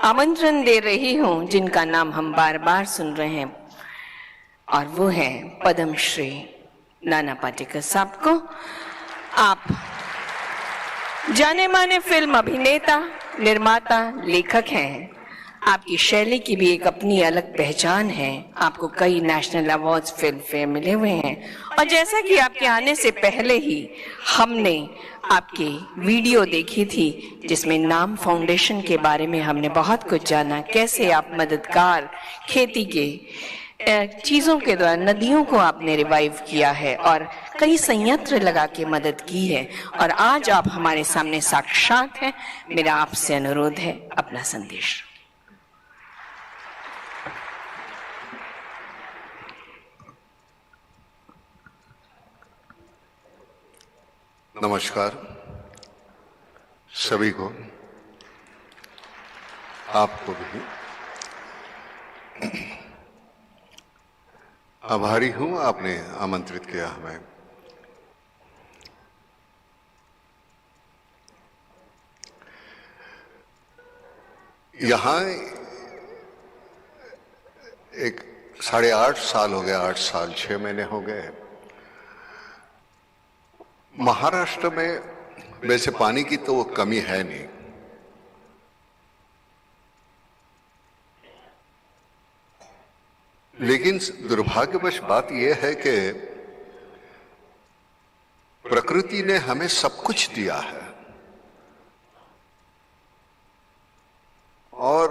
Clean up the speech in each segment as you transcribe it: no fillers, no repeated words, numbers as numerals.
आमंत्रण दे रही हूं जिनका नाम हम बार बार सुन रहे हैं, और वो है पद्म श्री नाना पाटेकर साहब को। आप जाने माने फिल्म अभिनेता, निर्माता, लेखक हैं। आपकी शैली की भी एक अपनी अलग पहचान है। आपको कई नेशनल अवार्ड्स, फिल्म फेयर मिले हुए हैं। और जैसा कि आपके आने से पहले ही हमने आपकी वीडियो देखी थी जिसमें नाम फाउंडेशन के बारे में हमने बहुत कुछ जाना, कैसे आप मददगार खेती के चीजों के द्वारा नदियों को आपने रिवाइव किया है और कई संयंत्र लगा के मदद की है, और आज आप हमारे सामने साक्षात हैं। मेरा आपसे अनुरोध है, अपना संदेश। नमस्कार सभी को, आपको भी आभारी हूं आपने आमंत्रित किया हमें। यहां एक 8.5 साल हो गए, 8 साल 6 महीने हो गए। महाराष्ट्र में वैसे पानी की तो कमी है नहीं, लेकिन दुर्भाग्यवश बात यह है कि प्रकृति ने हमें सब कुछ दिया है और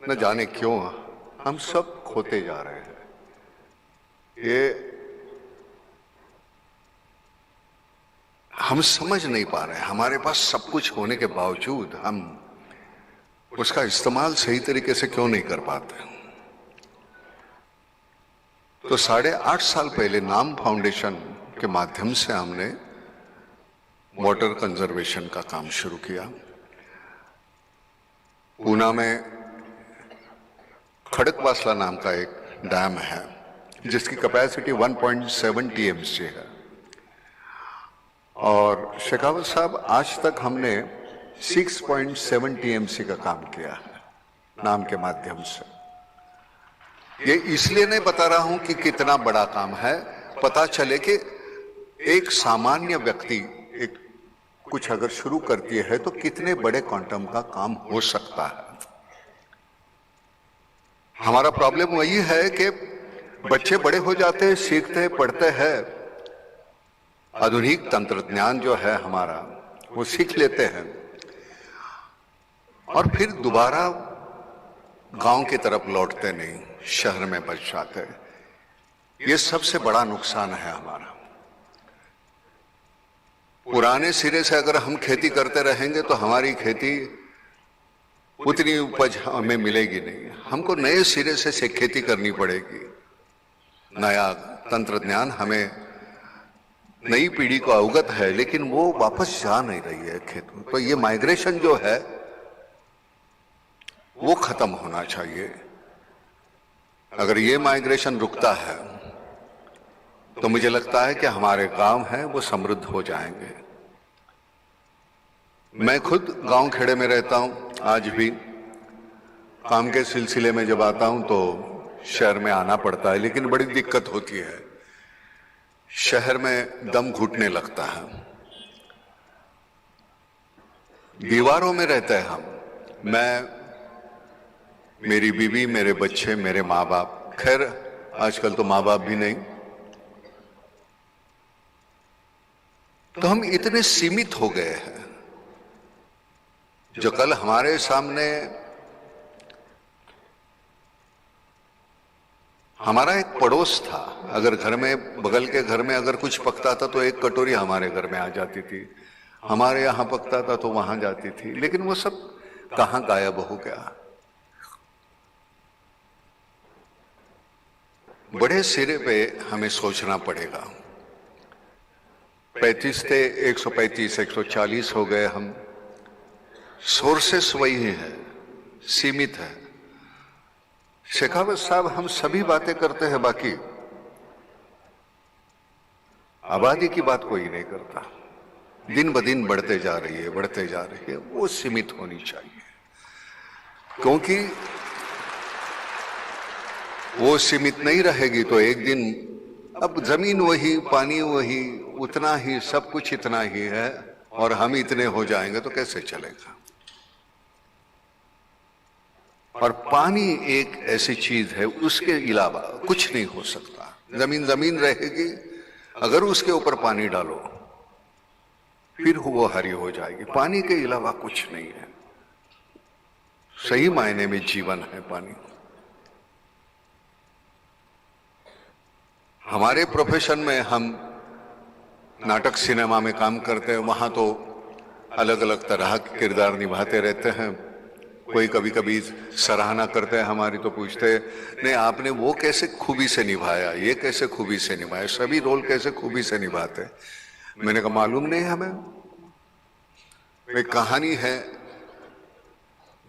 न जाने क्यों हम सब खोते जा रहे हैं। ये हम समझ नहीं पा रहे हैं, हमारे पास सब कुछ होने के बावजूद हम उसका इस्तेमाल सही तरीके से क्यों नहीं कर पाते। तो 8.5 साल पहले नाम फाउंडेशन के माध्यम से हमने वाटर कंजर्वेशन का काम शुरू किया। पूना में खड़कवासला नाम का एक डैम है जिसकी कैपेसिटी 1.7 TMC है, और शेखावत साहब आज तक हमने 6.7 TMC का काम किया है नाम के माध्यम से। ये इसलिए नहीं बता रहा हूं कि कितना बड़ा काम है, पता चले कि एक सामान्य व्यक्ति एक कुछ अगर शुरू करती है तो कितने बड़े क्वांटम का काम हो सकता है। हमारा प्रॉब्लम वही है कि बच्चे बड़े हो जाते हैं, सीखते हैं, पढ़ते हैं, आधुनिक तंत्रज्ञान जो है हमारा वो सीख लेते हैं और फिर दोबारा गांव की तरफ लौटते नहीं, शहर में बच जाते हैं। ये सबसे बड़ा नुकसान है हमारा। पुराने सिरे से अगर हम खेती करते रहेंगे तो हमारी खेती उतनी उपज हमें मिलेगी नहीं, हमको नए सिरे से खेती करनी पड़ेगी। नया तंत्रज्ञान हमें नई पीढ़ी को अवगत है, लेकिन वो वापस जा नहीं रही है खेत में। तो ये माइग्रेशन जो है वो खत्म होना चाहिए। अगर ये माइग्रेशन रुकता है तो मुझे लगता है कि हमारे गांव हैं वो समृद्ध हो जाएंगे। मैं खुद गांव खेड़े में रहता हूं, आज भी काम के सिलसिले में जब आता हूं तो शहर में आना पड़ता है, लेकिन बड़ी दिक्कत होती है। शहर में दम घुटने लगता है, दीवारों में रहते हैं हम, मैं, मेरी बीवी, मेरे बच्चे, मेरे माँ बाप। खैर आजकल तो माँ बाप भी नहीं, तो हम इतने सीमित हो गए हैं। जो कल हमारे सामने हमारा एक पड़ोस था, अगर घर में, बगल के घर में अगर कुछ पकता था तो एक कटोरी हमारे घर में आ जाती थी, हमारे यहां पकता था तो वहां जाती थी, लेकिन वो सब कहां गायब हो गया। बड़े सिरे पे हमें सोचना पड़ेगा। 35 थे, 135, 140 हो गए हम। सोर्सेस वही है, सीमित है। शेखावत साहब हम सभी बातें करते हैं, बाकी आबादी की बात कोई नहीं करता। दिन ब दिन बढ़ते जा रही है, बढ़ते जा रही है, वो सीमित होनी चाहिए। क्योंकि वो सीमित नहीं रहेगी तो एक दिन, अब जमीन वही, पानी वही, उतना ही, सब कुछ इतना ही है और हम इतने हो जाएंगे तो कैसे चलेगा। और पानी एक ऐसी चीज है, उसके अलावा कुछ नहीं हो सकता। जमीन जमीन रहेगी, अगर उसके ऊपर पानी डालो फिर वो हरी हो जाएगी। पानी के अलावा कुछ नहीं है, सही मायने में जीवन है पानी। हमारे प्रोफेशन में हम नाटक सिनेमा में काम करते हैं, वहां तो अलग अलग तरह के किरदार निभाते रहते हैं। कोई कभी कभी सराहना करते हैं हमारी, तो पूछते हैं नहीं आपने वो कैसे खूबी से निभाया, ये कैसे खूबी से निभाया, सभी रोल कैसे खूबी से निभाते हैं। मैंने कहा मालूम नहीं हमें। एक कहानी है,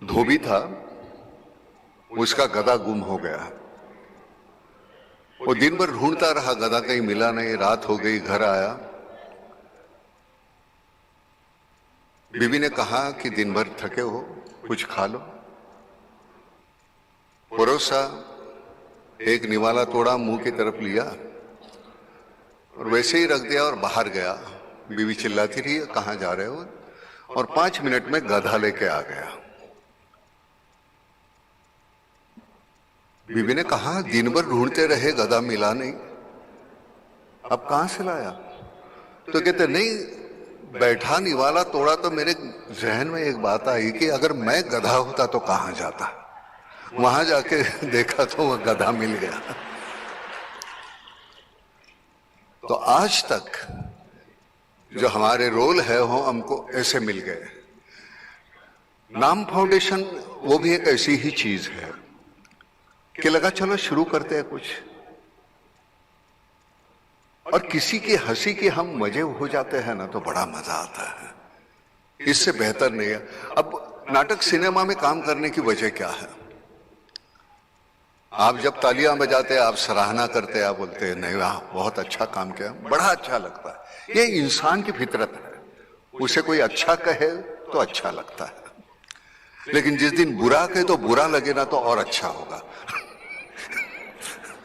धोबी था, उसका गधा गुम हो गया। वो दिन भर ढूंढता रहा, गधा कहीं मिला नहीं। रात हो गई, घर आया। बीवी ने कहा कि दिन भर थके हो, कुछ खा लो। परोसा, एक निवाला तोड़ा, मुंह की तरफ लिया और वैसे ही रख दिया और बाहर गया। बीवी चिल्लाती रही कहां जा रहे हो, और 5 मिनट में गधा लेके आ गया। बीवी ने कहा दिन भर ढूंढते रहे, गधा मिला नहीं, अब कहां से लाया। तो कहते नहीं, बैठा निवाला तोड़ा तो मेरे जहन में एक बात आई कि अगर मैं गधा होता तो कहां जाता। वहां जाके देखा तो वह गधा मिल गया। तो आज तक जो हमारे रोल है वो हमको ऐसे मिल गए। नाम फाउंडेशन वो भी एक ऐसी ही चीज है कि लगा चलो शुरू करते हैं कुछ, और किसी की हंसी के हम मजे हो जाते हैं ना तो बड़ा मजा आता है। इससे बेहतर नहीं है। अब नाटक सिनेमा में काम करने की वजह क्या है? आप जब तालियां बजाते हैं, आप सराहना करते हैं, आप बोलते हैं नहीं वाह बहुत अच्छा काम किया, बड़ा अच्छा लगता है। ये इंसान की फितरत है, उसे कोई अच्छा कहे तो अच्छा लगता है, लेकिन जिस दिन बुरा कहे तो बुरा लगे ना तो और अच्छा होगा।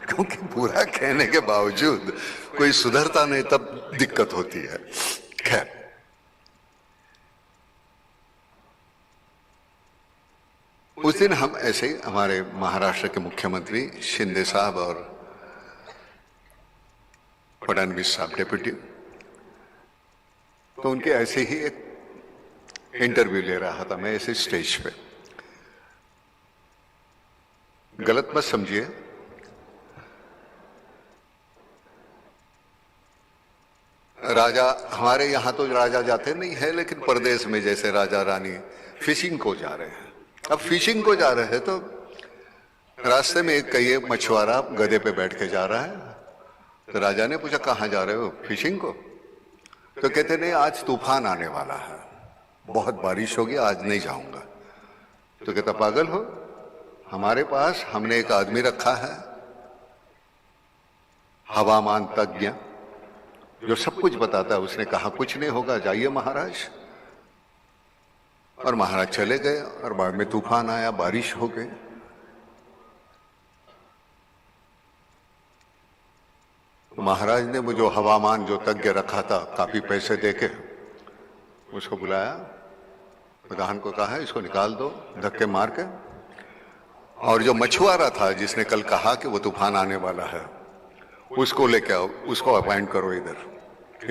क्योंकि बुरा कहने के बावजूद कोई सुधरता नहीं, तब दिक्कत होती है। खैर, उस दिन हम ऐसे ही, हमारे महाराष्ट्र के मुख्यमंत्री शिंदे साहब और फडणवीस साहब डेप्यूटी, तो उनके ऐसे ही एक इंटरव्यू ले रहा था मैं ऐसे स्टेज पे। गलत मत समझिए, राजा, हमारे यहां तो राजा जाते नहीं है, लेकिन परदेश में जैसे राजा रानी फिशिंग को जा रहे हैं। अब फिशिंग को जा रहे हैं तो रास्ते में एक कई मछुआरा गधे पे बैठ के जा रहा है। तो राजा ने पूछा कहां जा रहे हो? फिशिंग को। तो कहते नहीं आज तूफान आने वाला है, बहुत बारिश होगी, आज नहीं जाऊंगा। तो कहता पागल हो, हमारे पास हमने एक आदमी रखा है हवामान तज्ञ जो सब कुछ बताता है। उसने कहा कुछ नहीं होगा, जाइए महाराज। और महाराज चले गए और बाद में तूफान आया, बारिश हो गई। तो महाराज ने वो जो हवामान जो तज्ञ रखा था, काफी पैसे देके उसको बुलाया, प्रधान को कहा इसको निकाल दो धक्के मार के, और जो मछुआरा था जिसने कल कहा कि वो तूफान आने वाला है उसको लेके आओ, उसको अपॉइंट करो इधर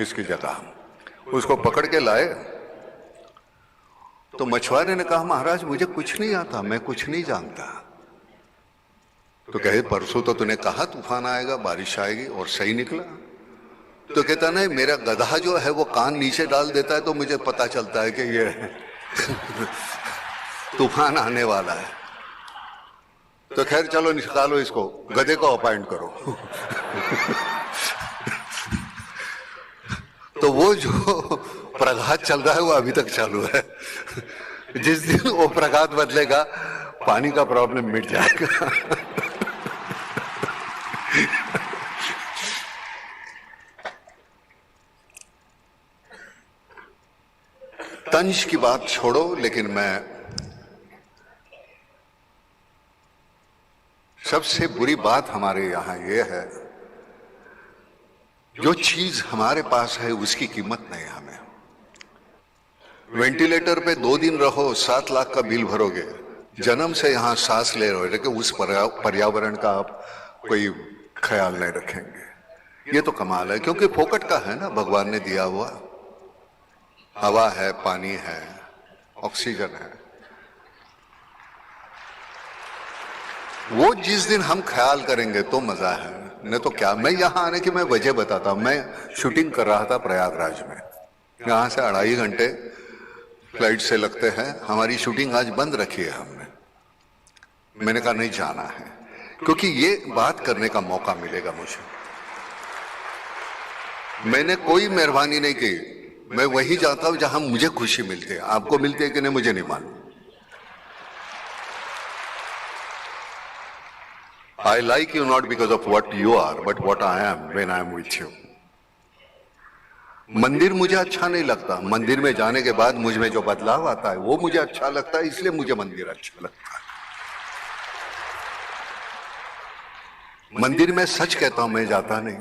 इसकी जगह। उसको पकड़ के लाए। तो मछुआरे ने कहा महाराज मुझे कुछ नहीं आता, मैं कुछ नहीं जानता। तो कहे परसों तो तूने कहा तूफान आएगा, बारिश आएगी, और सही निकला। तो कहता नहीं, मेरा गधा जो है वो कान नीचे डाल देता है तो मुझे पता चलता है कि ये तूफान आने वाला है। तो खैर चलो निकालो इसको, गधे को अपॉइंट करो। तो वो जो प्रघात चल रहा है वो अभी तक चालू है। जिस दिन वो प्रघात बदलेगा पानी का प्रॉब्लम मिट जाएगा। तंज की बात छोड़ो, लेकिन मैं सबसे बुरी बात हमारे यहाँ ये है, जो चीज हमारे पास है उसकी कीमत नहीं हमें। वेंटिलेटर पे 2 दिन रहो, 7 लाख का बिल भरोगे, जन्म से यहाँ सांस ले रहे हो, लेकिन उस पर्यावरण का आप कोई ख्याल नहीं रखेंगे। ये तो कमाल है, क्योंकि फोकट का है ना, भगवान ने दिया हुआ। हवा है, पानी है, ऑक्सीजन है। वो जिस दिन हम ख्याल करेंगे तो मजा है, नहीं तो क्या। मैं यहाँ आने की मैं वजह बताता हूँ। मैं शूटिंग कर रहा था प्रयागराज में, यहाँ से 2.5 घंटे फ्लाइट से लगते हैं। हमारी शूटिंग आज बंद रखी है हमने। मैंने कहा नहीं जाना है, क्योंकि ये बात करने का मौका मिलेगा मुझे। मैंने कोई मेहरबानी नहीं की, मैं वही जाता हूं जहां मुझे खुशी मिलती है। आपको मिलती है कि नहीं मुझे नहीं मालूम। I like you not because of what you are, but what I am when I am with you. मंदिर मुझे अच्छा नहीं लगता, मंदिर में जाने के बाद मुझ में जो बदलाव आता है वो मुझे अच्छा लगता है, इसलिए मुझे मंदिर अच्छा लगता है। मंदिर में सच कहता हूं, मैं जाता नहीं।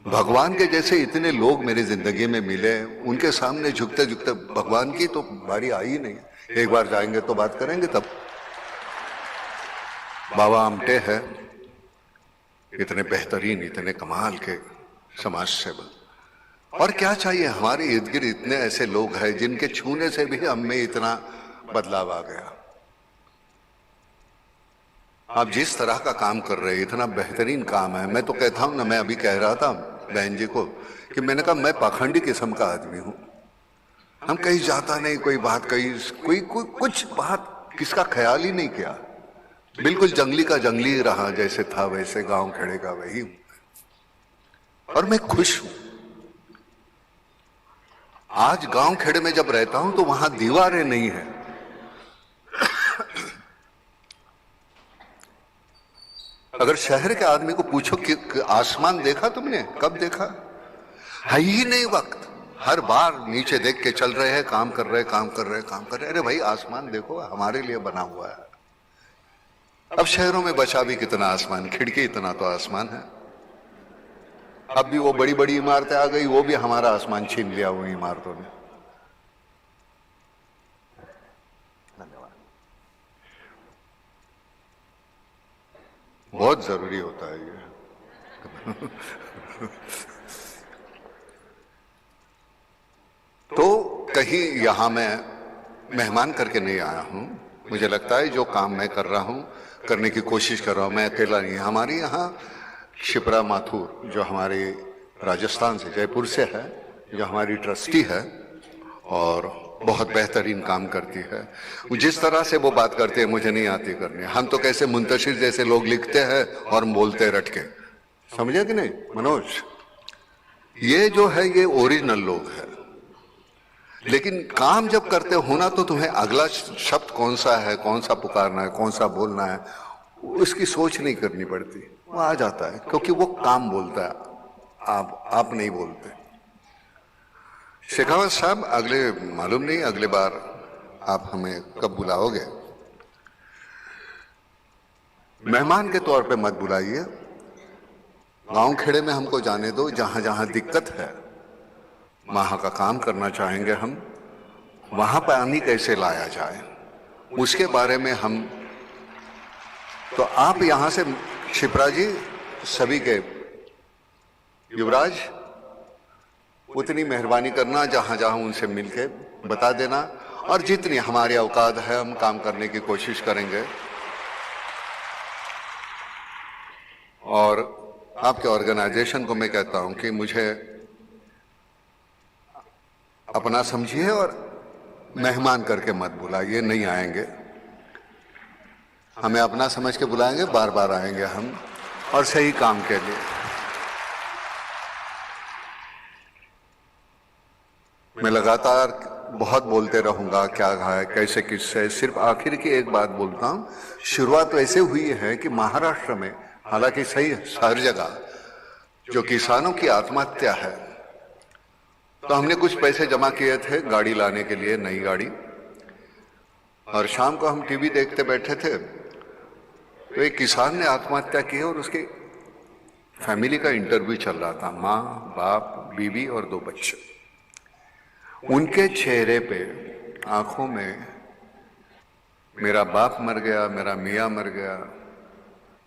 भगवान के जैसे इतने लोग मेरी जिंदगी में मिले, उनके सामने झुकते झुकते भगवान की तो बारी आई नहीं। एक बार जाएंगे तो बात करेंगे तब। बाबा आमटे है, इतने बेहतरीन, इतने कमाल के समाज सेवक। और क्या चाहिए, हमारे इर्द गिर्द इतने ऐसे लोग हैं जिनके छूने से भी हम में इतना बदलाव आ गया। आप जिस तरह का काम कर रहे हैं, इतना बेहतरीन काम है। मैं तो कहता हूं ना, मैं अभी कह रहा था बहन जी को कि मैंने कहा मैं पाखंडी किस्म का आदमी हूं। हम कहीं जाता नहीं, कोई बात कहीं कोई कुछ बात किसका ख्याल ही नहीं किया। बिल्कुल जंगली का जंगली रहा, जैसे था वैसे, गांव खेड़े का वही हूं। और मैं खुश हूं। आज गांव खेड़े में जब रहता हूं तो वहां दीवारें नहीं है। अगर शहर के आदमी को पूछो कि आसमान देखा तुमने, कब देखा, है ही नहीं वक्त। हर बार नीचे देख के चल रहे हैं, काम कर रहे हैं। अरे भाई आसमान देखो, हमारे लिए बना हुआ है। अब शहरों में बचा भी कितना आसमान, खिड़की इतना तो आसमान है। अब भी वो बड़ी बड़ी इमारतें आ गई, वो भी हमारा आसमान छीन लिया हुई इमारतों ने। धन्यवाद। बहुत जरूरी होता है ये। तो कहीं यहां मैं मेहमान करके नहीं आया हूं। मुझे लगता है जो काम मैं कर रहा हूं, करने की कोशिश कर रहा हूं, मैं अकेला नहीं। हमारी यहाँ शिप्रा माथुर, जो हमारे राजस्थान से, जयपुर से है, जो हमारी ट्रस्टी है और बहुत बेहतरीन काम करती है। जिस तरह से वो बात करते हैं मुझे नहीं आती करने। हम तो कैसे मुंतशिर जैसे लोग लिखते हैं और बोलते रट के, समझे कि नहीं मनोज? ये जो है ये ओरिजिनल लोग हैं। लेकिन काम जब करते हो ना, तो तुम्हें अगला शब्द कौन सा है, कौन सा पुकारना है, कौन सा बोलना है, उसकी सोच नहीं करनी पड़ती, वो आ जाता है, क्योंकि वो काम बोलता है, आप नहीं बोलते। शेखावत साहब, अगले मालूम नहीं अगले बार आप हमें कब बुलाओगे। मेहमान के तौर पे मत बुलाइए। गांव खेड़े में हमको जाने दो, जहां जहां दिक्कत है वहां का काम करना चाहेंगे हम। वहां पानी कैसे लाया जाए उसके बारे में हम, तो आप यहां से शिप्रा जी, सभी के, युवराज, उतनी मेहरबानी करना, जहां जहां उनसे मिलके बता देना, और जितनी हमारी औकात है हम काम करने की कोशिश करेंगे। और आपके ऑर्गेनाइजेशन को मैं कहता हूं कि मुझे अपना समझिए और मेहमान करके मत बुलाइए। नहीं आएंगे, हमें अपना समझ के बुलाएंगे, बार बार आएंगे हम, और सही काम के लिए। मैं लगातार बहुत बोलते रहूंगा क्या है, कैसे, किससे। सिर्फ आखिर की एक बात बोलता हूं, शुरुआत ऐसे हुई है कि महाराष्ट्र में, हालांकि सही हर जगह, जो किसानों की आत्महत्या है, तो हमने कुछ पैसे जमा किए थे गाड़ी लाने के लिए, नई गाड़ी। और शाम को हम टीवी देखते बैठे थे तो एक किसान ने आत्महत्या की और उसके फैमिली का इंटरव्यू चल रहा था, माँ, बाप, बीवी और 2 बच्चे। उनके चेहरे पे, आंखों में, मेरा बाप मर गया, मेरा मियाँ मर गया,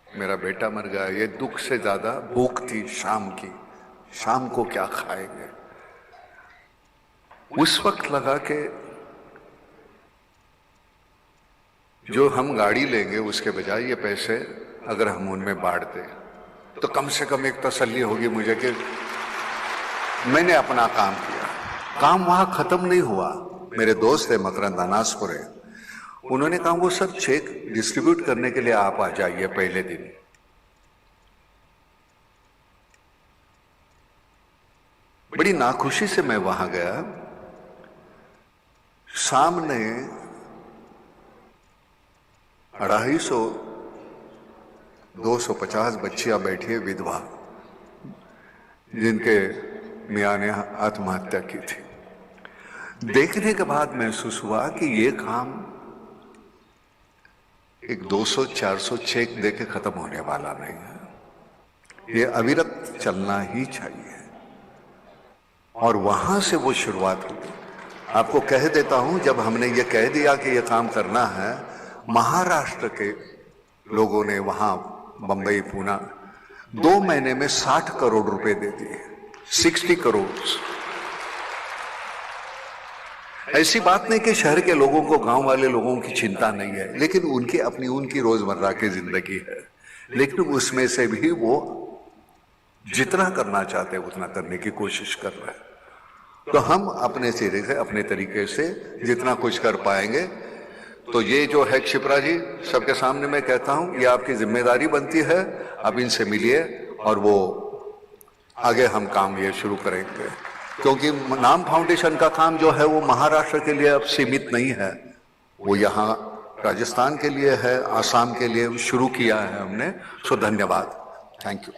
मेरा बेटा मर गया, ये दुख से ज्यादा भूख थी शाम की, शाम को क्या खाएंगे। उस वक्त लगा कि जो हम गाड़ी लेंगे उसके बजाय ये पैसे अगर हम उनमें बांट दें तो कम से कम एक तसल्ली होगी मुझे कि मैंने अपना काम किया। काम वहां खत्म नहीं हुआ। मेरे दोस्त है मकरंद अनासपुरे, उन्होंने कहा वो सब चेक डिस्ट्रीब्यूट करने के लिए आप आ जाइए पहले दिन। बड़ी नाखुशी से मैं वहां गया। सामने 250 बच्चियां बैठी है, विधवा, जिनके मियाँ ने आत्महत्या की थी। देखने के बाद महसूस हुआ कि ये काम एक 200-400 चेक देके खत्म होने वाला नहीं है, ये अविरत चलना ही चाहिए। और वहां से वो शुरुआत हुई। आपको कह देता हूं, जब हमने ये कह दिया कि ये काम करना है, महाराष्ट्र के लोगों ने वहां बंबई, पूना 2 महीने में 60 करोड़ रुपए दे दिए, 60 करोड़। ऐसी बात नहीं कि शहर के लोगों को, गांव वाले लोगों की चिंता नहीं है, लेकिन उनकी अपनी, उनकी रोजमर्रा की जिंदगी है। लेकिन उसमें से भी वो जितना करना चाहते हैं उतना करने की कोशिश कर रहे हैं। तो हम अपने सिरे से, अपने तरीके से जितना कुछ कर पाएंगे। तो ये जो है क्षिप्रा जी, सबके सामने मैं कहता हूं, ये आपकी जिम्मेदारी बनती है। अब इनसे मिलिए और वो आगे हम काम ये शुरू करेंगे, क्योंकि नाम फाउंडेशन का काम जो है वो महाराष्ट्र के लिए अब सीमित नहीं है, वो यहाँ राजस्थान के लिए है, आसाम के लिए शुरू किया है हमने। सो धन्यवाद, थैंक यू।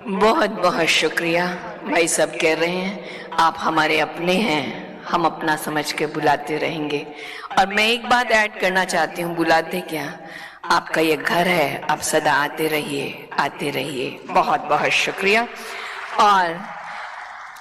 बहुत बहुत शुक्रिया भाई। सब कह रहे हैं आप हमारे अपने हैं, हम अपना समझ के बुलाते रहेंगे। और मैं एक बात ऐड करना चाहती हूँ, बुलाते क्या, आपका ये घर है, आप सदा आते रहिए, आते रहिए। बहुत बहुत शुक्रिया। और